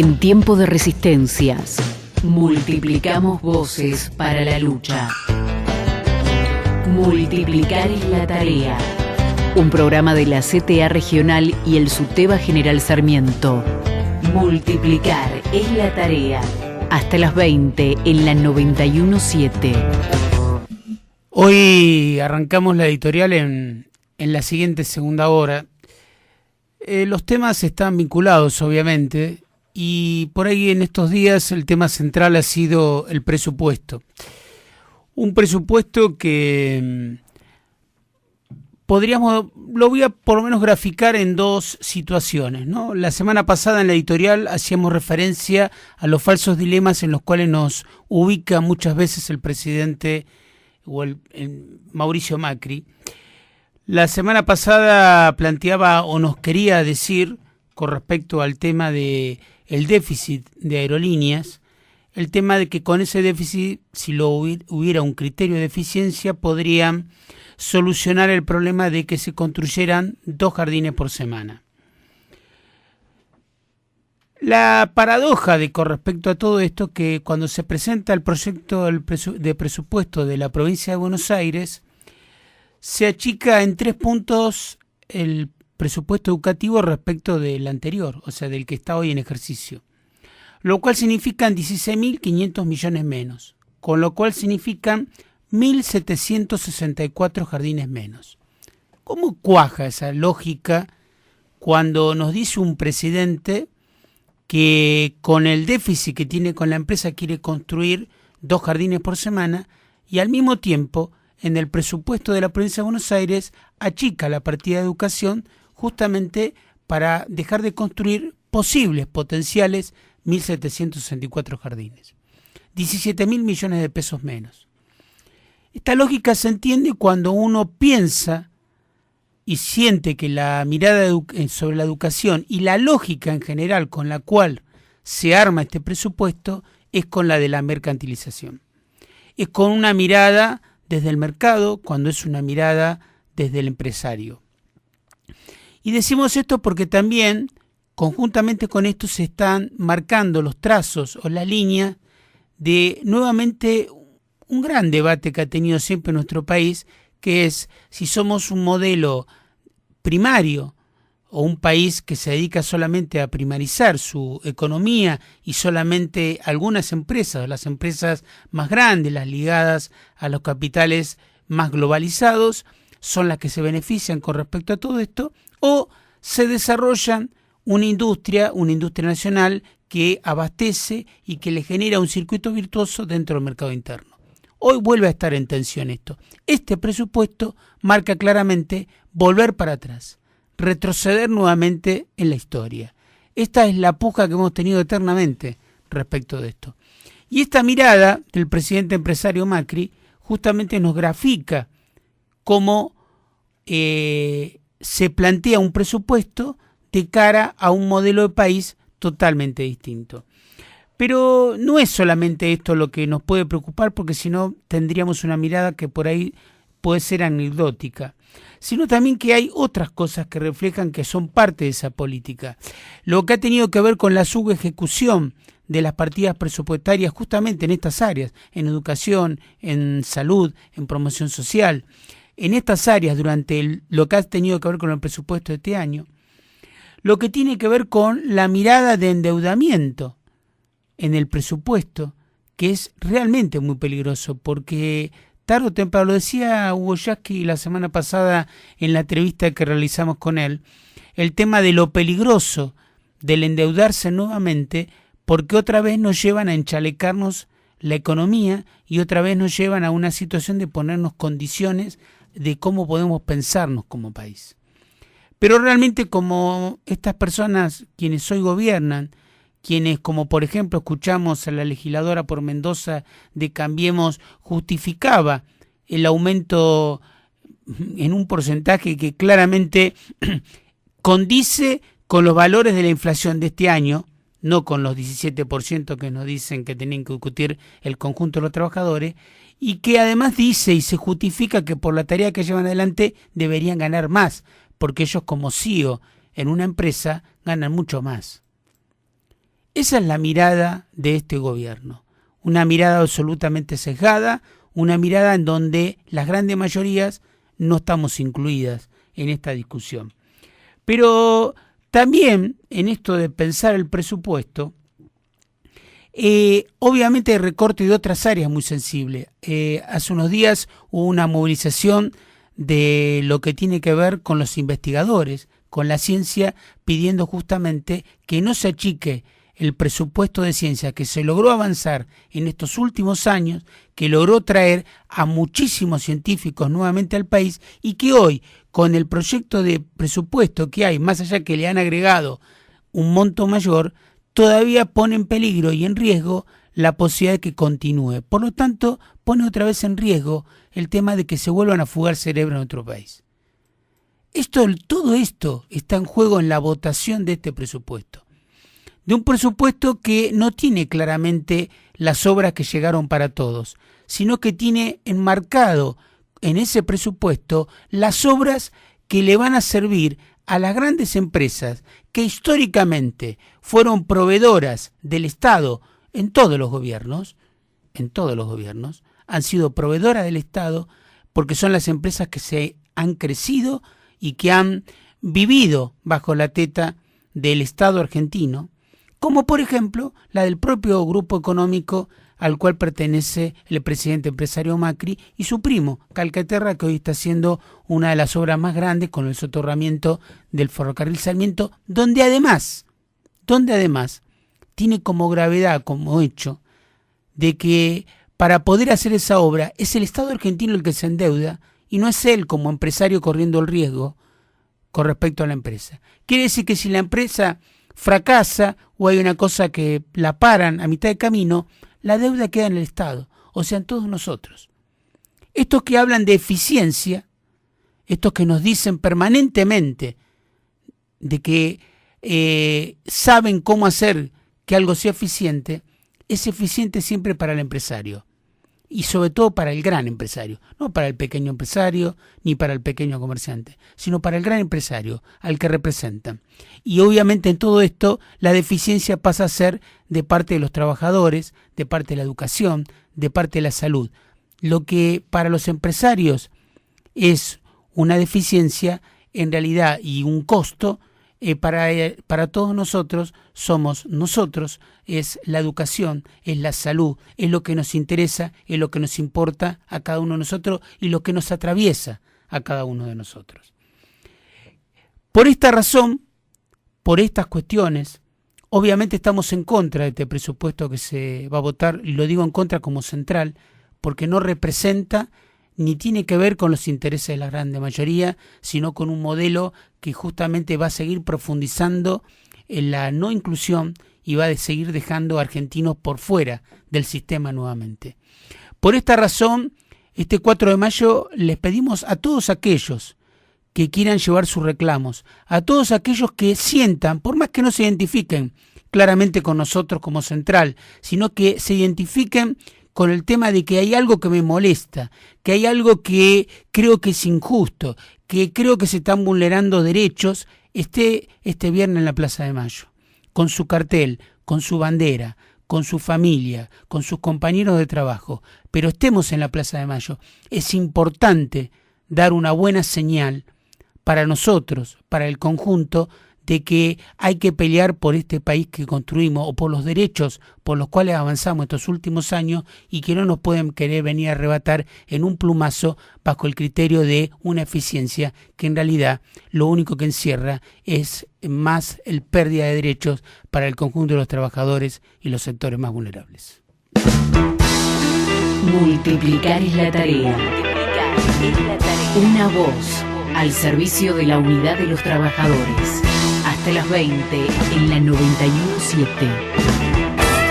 En tiempo de resistencias, multiplicamos voces para la lucha. Multiplicar es la tarea. Un programa de la CTA Regional y el SUTEBA General Sarmiento. Multiplicar es la tarea. Hasta las 20 en la 91.7. Hoy arrancamos la editorial en la siguiente segunda hora. Los temas están vinculados, obviamente, y por ahí en estos días el tema central ha sido el presupuesto. Un presupuesto que lo voy a por lo menos graficar en dos situaciones, ¿no? La semana pasada en la editorial hacíamos referencia a los falsos dilemas en los cuales nos ubica muchas veces el presidente o el Mauricio Macri. La semana pasada planteaba o nos quería decir con respecto al tema de el déficit de aerolíneas, el tema de que con ese déficit, si hubiera un criterio de eficiencia, podrían solucionar el problema de que se construyeran 2 jardines por semana. La paradoja con respecto a todo esto, que cuando se presenta el proyecto de presupuesto de la provincia de Buenos Aires, se achica en 3 puntos el presupuesto educativo respecto del anterior, o sea, del que está hoy en ejercicio, lo cual significan 16.500 millones menos, con lo cual significan 1.764 jardines menos. ¿Cómo cuaja esa lógica cuando nos dice un presidente que con el déficit que tiene con la empresa quiere construir 2 jardines por semana y al mismo tiempo en el presupuesto de la provincia de Buenos Aires achica la partida de educación justamente para dejar de construir potenciales 1.764 jardines? 17.000 millones de pesos menos. Esta lógica se entiende cuando uno piensa y siente que la mirada sobre la educación y la lógica en general con la cual se arma este presupuesto es con la de la mercantilización. Es con una mirada desde el mercado cuando es una mirada desde el empresario. Y decimos esto porque también, conjuntamente con esto, se están marcando los trazos o la línea de nuevamente un gran debate que ha tenido siempre nuestro país, que es si somos un modelo primario o un país que se dedica solamente a primarizar su economía y solamente algunas empresas, las empresas más grandes, las ligadas a los capitales más globalizados, son las que se benefician con respecto a todo esto, o se desarrollan una industria nacional que abastece y que le genera un circuito virtuoso dentro del mercado interno. Hoy vuelve a estar en tensión esto. Este presupuesto marca claramente volver para atrás, retroceder nuevamente en la historia. Esta es la puja que hemos tenido eternamente respecto de esto. Y esta mirada del presidente empresario Macri justamente nos grafica cómo se plantea un presupuesto de cara a un modelo de país totalmente distinto. Pero no es solamente esto lo que nos puede preocupar, porque si no tendríamos una mirada que por ahí puede ser anecdótica, sino también que hay otras cosas que reflejan que son parte de esa política. Lo que ha tenido que ver con la subejecución de las partidas presupuestarias justamente en estas áreas, en educación, en salud, en promoción social, en estas áreas durante lo que ha tenido que ver con el presupuesto de este año, lo que tiene que ver con la mirada de endeudamiento en el presupuesto, que es realmente muy peligroso, porque tarde o temprano, lo decía Hugo Yasky la semana pasada en la entrevista que realizamos con él, el tema de lo peligroso del endeudarse nuevamente, porque otra vez nos llevan a enchalecarnos la economía y otra vez nos llevan a una situación de ponernos condiciones de cómo podemos pensarnos como país. Pero realmente, como estas personas quienes hoy gobiernan, quienes, como por ejemplo escuchamos a la legisladora por Mendoza de Cambiemos, justificaba el aumento en un porcentaje que claramente condice con los valores de la inflación de este año, no con los 17% que nos dicen que tienen que discutir el conjunto de los trabajadores, y que además dice y se justifica que por la tarea que llevan adelante deberían ganar más, porque ellos como CEO en una empresa ganan mucho más. Esa es la mirada de este gobierno, una mirada absolutamente sesgada, una mirada en donde las grandes mayorías no estamos incluidas en esta discusión. Pero también en esto de pensar el presupuesto, obviamente hay recorte de otras áreas muy sensibles. Hace unos días hubo una movilización de lo que tiene que ver con los investigadores, con la ciencia, pidiendo justamente que no se achique el presupuesto de ciencia que se logró avanzar en estos últimos años, que logró traer a muchísimos científicos nuevamente al país y que hoy, con el proyecto de presupuesto que hay, más allá que le han agregado un monto mayor, todavía pone en peligro y en riesgo la posibilidad de que continúe. Por lo tanto, pone otra vez en riesgo el tema de que se vuelvan a fugar cerebros en otro país. Todo esto está en juego en la votación de este presupuesto. De un presupuesto que no tiene claramente las obras que llegaron para todos, sino que tiene enmarcado en ese presupuesto las obras que le van a servir a las grandes empresas que históricamente fueron proveedoras del Estado en todos los gobiernos, han sido proveedoras del Estado porque son las empresas que se han crecido y que han vivido bajo la teta del Estado argentino, como por ejemplo la del propio grupo económico al cual pertenece el presidente empresario Macri y su primo, Calcaterra, que hoy está haciendo una de las obras más grandes con el soterramiento del ferrocarril Sarmiento, donde además tiene como gravedad, como hecho, de que para poder hacer esa obra es el Estado argentino el que se endeuda y no es él como empresario corriendo el riesgo con respecto a la empresa. Quiere decir que si la empresa fracasa o hay una cosa que la paran a mitad de camino, la deuda queda en el Estado, o sea, en todos nosotros. Estos que hablan de eficiencia, estos que nos dicen permanentemente de que saben cómo hacer que algo sea eficiente, es eficiente siempre para el empresario. Y sobre todo para el gran empresario, no para el pequeño empresario ni para el pequeño comerciante, sino para el gran empresario, al que representan. Y obviamente en todo esto la deficiencia pasa a ser de parte de los trabajadores, de parte de la educación, de parte de la salud. Lo que para los empresarios es una deficiencia, en realidad, y un costo, para todos nosotros es la educación, es la salud, es lo que nos interesa, es lo que nos importa a cada uno de nosotros y lo que nos atraviesa a cada uno de nosotros. Por esta razón, por estas cuestiones, obviamente estamos en contra de este presupuesto que se va a votar, y lo digo en contra como central, porque no representa ni tiene que ver con los intereses de la grande mayoría, sino con un modelo que justamente va a seguir profundizando en la no inclusión y va a seguir dejando a argentinos por fuera del sistema nuevamente. Por esta razón, este 4 de mayo les pedimos a todos aquellos que quieran llevar sus reclamos, a todos aquellos que sientan, por más que no se identifiquen claramente con nosotros como central, sino que se identifiquen con el tema de que hay algo que me molesta, que hay algo que creo que es injusto, que creo que se están vulnerando derechos, esté este viernes en la Plaza de Mayo, con su cartel, con su bandera, con su familia, con sus compañeros de trabajo, pero estemos en la Plaza de Mayo. Es importante dar una buena señal para nosotros, para el conjunto, de que hay que pelear por este país que construimos o por los derechos por los cuales avanzamos estos últimos años y que no nos pueden querer venir a arrebatar en un plumazo bajo el criterio de una eficiencia que en realidad lo único que encierra es más el pérdida de derechos para el conjunto de los trabajadores y los sectores más vulnerables. Multiplicar es la tarea. Una voz al servicio de la unidad de los trabajadores. Hasta las 20 en la 91.7.